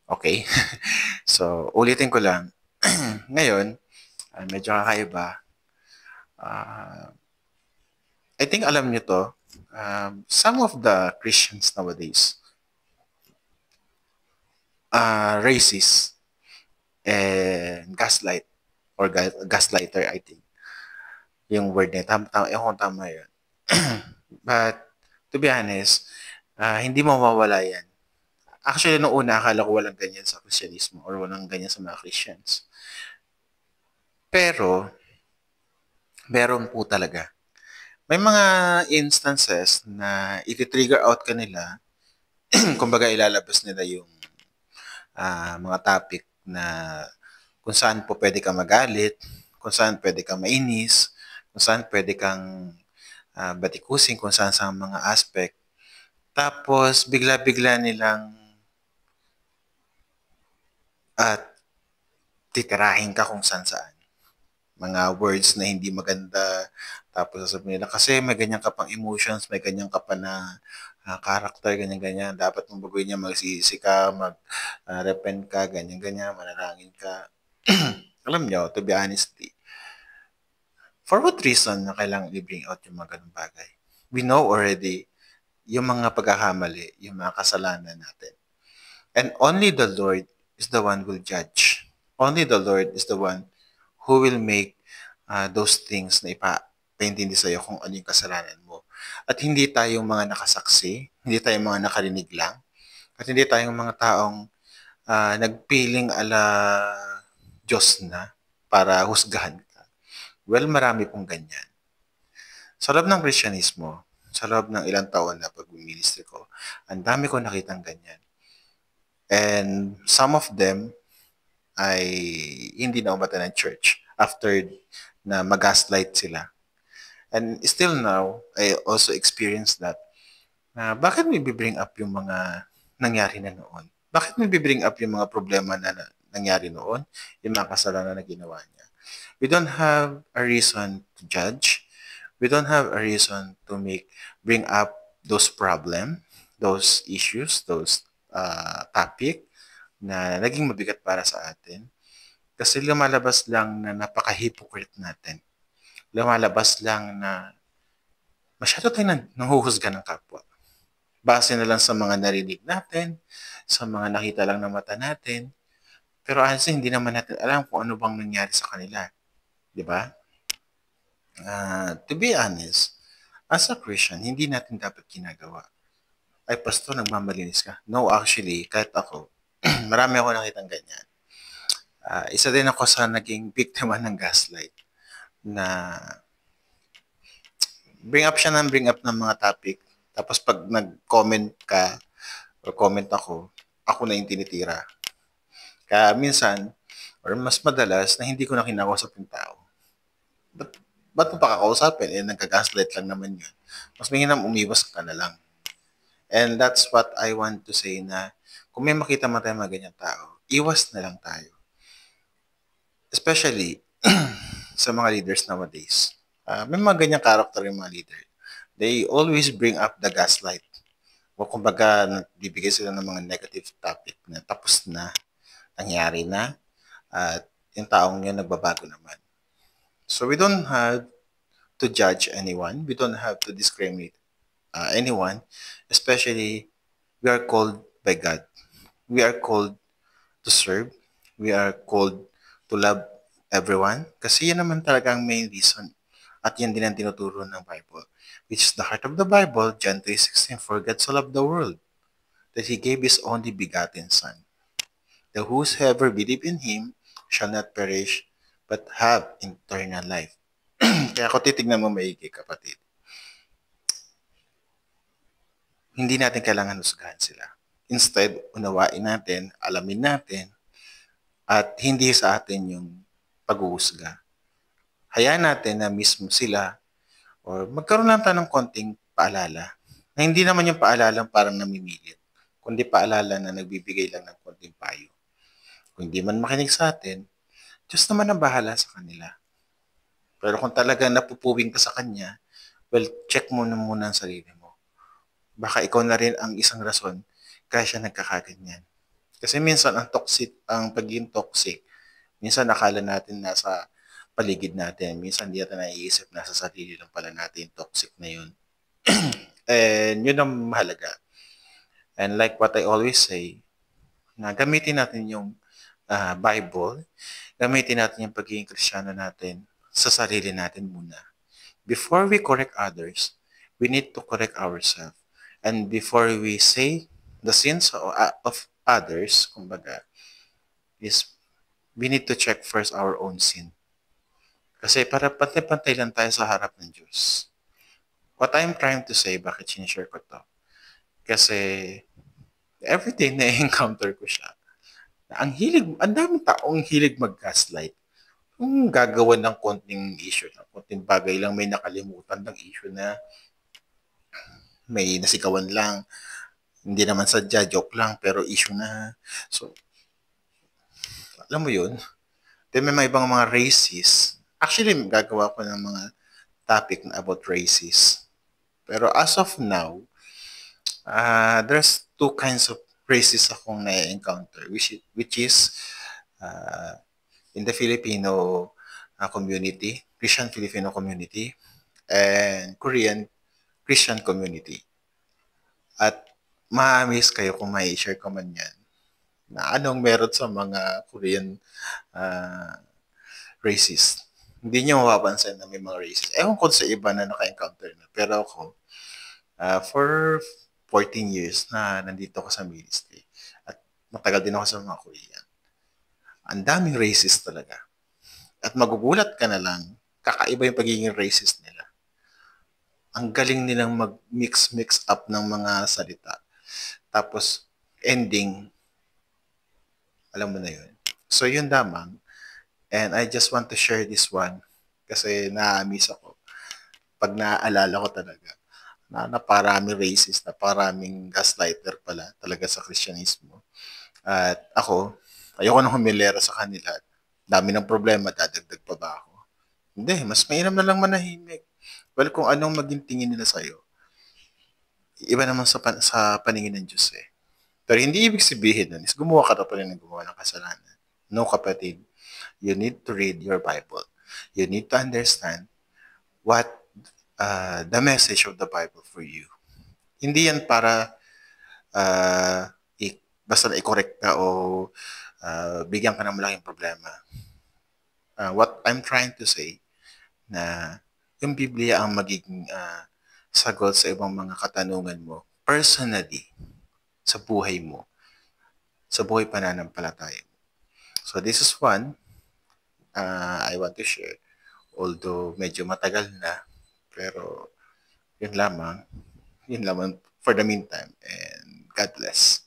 Okay. So, ulitin ko lang. Ngayon, medyo kakaiba. Ah, I think alam niyo to. Some of the Christians nowadays, racist and gaslight or gaslighter, I think. Yung word niya. Ewan kung tama yun. But, to be honest, hindi mawawala yan. Actually, noong una, akala ko walang ganyan sa Christianismo or walang ganyan sa mga Christians. Pero, meron po talaga. May mga instances na iti-trigger out ka nila, kumbaga ilalabas nila yung mga topic na kung saan po pwede kang magalit, kung saan pwede kang mainis, kung saan pwede kang batikusin, kung saan sa mga aspect. Tapos, bigla-bigla nilang at titirahin ka kung saan-saan. Mga words na hindi maganda. Tapos sasabihin nila, kasi may ganyan ka pang emotions, may ganyan ka pa na character, ganyan-ganyan. Dapat mong baguhin niya, magsisi ka, mag-repent ka, ganyan-ganyan, manalangin ka. Alam nyo, to be honestly, for what reason na kailangan i-bring out yung mga ganung bagay? We know already yung mga pagkakamali, yung mga kasalanan natin. And only the Lord is the one who will judge. Only the Lord is the one who will make those things na ipaintindi sa'yo kung ano yung kasalanan mo. At hindi tayong mga nakasaksi, hindi tayong mga nakarinig lang, at hindi tayong mga taong nagpiling ala Diyos na para husgahan ka. Well, marami pong ganyan. Sa loob ng Kristyanismo, sa loob ng ilang taon na pag-ministry ko, ang dami ko nakitang ganyan. And some of them ay hindi na umatan ng church after na mag-gaslight sila. And still now, I also experience that. Na bakit may bring up yung mga nangyari na noon? Bakit may bring up yung mga problema na nangyari noon? Yung mga kasalanan na ginawa niya? We don't have a reason to judge. We don't have a reason to bring up those problem, those issues, those topic na naging mabigat para sa atin. Kasi lumalabas lang na napaka-hypocrite natin. Lumalabas lang na masyado tayong nanghuhusga ng kapwa. Base na lang sa mga narinig natin, sa mga nakita lang ng mata natin. Pero honestly, hindi naman natin alam kung ano bang nangyari sa kanila. Di ba? To be honest, as a Christian, hindi natin dapat ginagawa. Ay, pastor, nagmamalinis ka. No, actually, kahit ako, marami ako nakitang ganyan. Isa din ako sa naging biktima ng gaslight na bring up ng mga topic. Tapos pag nag-comment ka or comment ako na yung tinitira. Kaya minsan, or mas madalas, na hindi ko na kinakausap yung tao. Ba't mo pa kakausapin? Eh, nagka-gaslight lang naman yun. Mas mahinam umiwas ka na lang. And that's what I want to say na kung may makita mo tayo mga ganyan tao, iwas na lang tayo. Especially sa mga leaders nowadays. May mga ganyang character yung mga leader. They always bring up the gaslight. O kumbaga, nagbibigay sila ng mga negative topic na tapos na, nangyari na, at yung taong yun nagbabago naman. So we don't have to judge anyone. We don't have to discriminate anyone. Especially, we are called by God. We are called to serve. We are called to love everyone. Kasi yan naman talaga ang main reason. At yan din ang tinuturo ng Bible. Which is the heart of the Bible, John 3:16, for God so loved the world that He gave His only begotten Son, that whosoever believe in Him shall not perish, but have eternal life. Kaya kung titignan mo maigi, kapatid, hindi natin kailangan husgahan sila. Instead, unawain natin, alamin natin, at hindi sa atin yung pag-uusga. Hayaan natin na mismo sila or magkaroon lang tayo ng konting paalala. Na hindi naman yung paalala parang namimilit, kundi paalala na nagbibigay lang ng konting payo. Kung hindi man makinig sa atin, Diyos naman ang bahala sa kanila. Pero kung talaga napupuwing ka sa Kanya, well, check mo na muna ang sarili mo. Baka ikaw na rin ang isang rason kaya siya nagkakaganyan. Kasi minsan ang pagiging toxic, minsan akala natin nasa paligid natin, minsan hindi natin naiisip na sa sarili lang pala natin yung toxic na yun. And yun ang mahalaga. And like what I always say, na gamitin natin yung Bible, gamitin natin yung pagiging Kristiyano natin sa sarili natin muna. Before we correct others, we need to correct ourselves. And before we say the sins of others, kumbaga, is we need to check first our own sin. Kasi para pantay-pantay lang tayo sa harap ng Diyos. What I'm trying to say, bakit sinishare ko to? Kasi everyday na-encounter ko siya. Ang daming taong hilig mag-gaslight. Kung gagawa ng konting issue, ng konting bagay lang, may nakalimutan ng issue na may nasigawan lang. Hindi naman sadya, joke lang, pero issue na. So, alam mo yun? Then may mga ibang mga races. Actually, gagawa ko ng mga topic na about races. Pero as of now, there's two kinds of races akong na-encounter, which is uh, in the Filipino community, Christian Filipino community, and Korean Christian community. At ma-amaze kayo kung may share ko man yan na anong meron sa mga Korean uh, racist. Hindi nyo mapapansin na may mga racist. Ewan ko sa iba na naka-encounter na. Pero ako, for 14 years na nandito ako sa ministry at matagal din ako sa mga Korean. Ang daming racist talaga. At magugulat ka na lang, kakaiba yung pagiging racist nila. Ang galing nilang mag-mix up ng mga salita. Tapos, ending, alam mo na yun. So, yun lamang. And I just want to share this one kasi na-miss ako. Pag naaalala ko talaga na naparaming racist, naparaming gaslighter pala talaga sa Kristyanismo. At ako, ayoko nang humilera sa kanila. Dami ng problema, dadagdag pa ba ako? Hindi, mas mainam na lang manahimik. Well, kung anong maging tingin nila sa'yo, iba naman sa paningin ng Diyos eh. Pero hindi ibig sabihin nun is gumawa ka na pa rin ng gumawa ng kasalanan. No, kapatid. You need to read your Bible. You need to understand what the message of the Bible for you. Hindi yan para basta na i-correct ka o bigyan ka ng malaking problema. What I'm trying to say na yung Biblia ang magiging sagot sa ibang mga katanungan mo personally sa buhay mo, sa buhay pananampalataya mo. So this is one I want to share. Although medyo matagal na, pero yun lamang for the meantime, and God bless.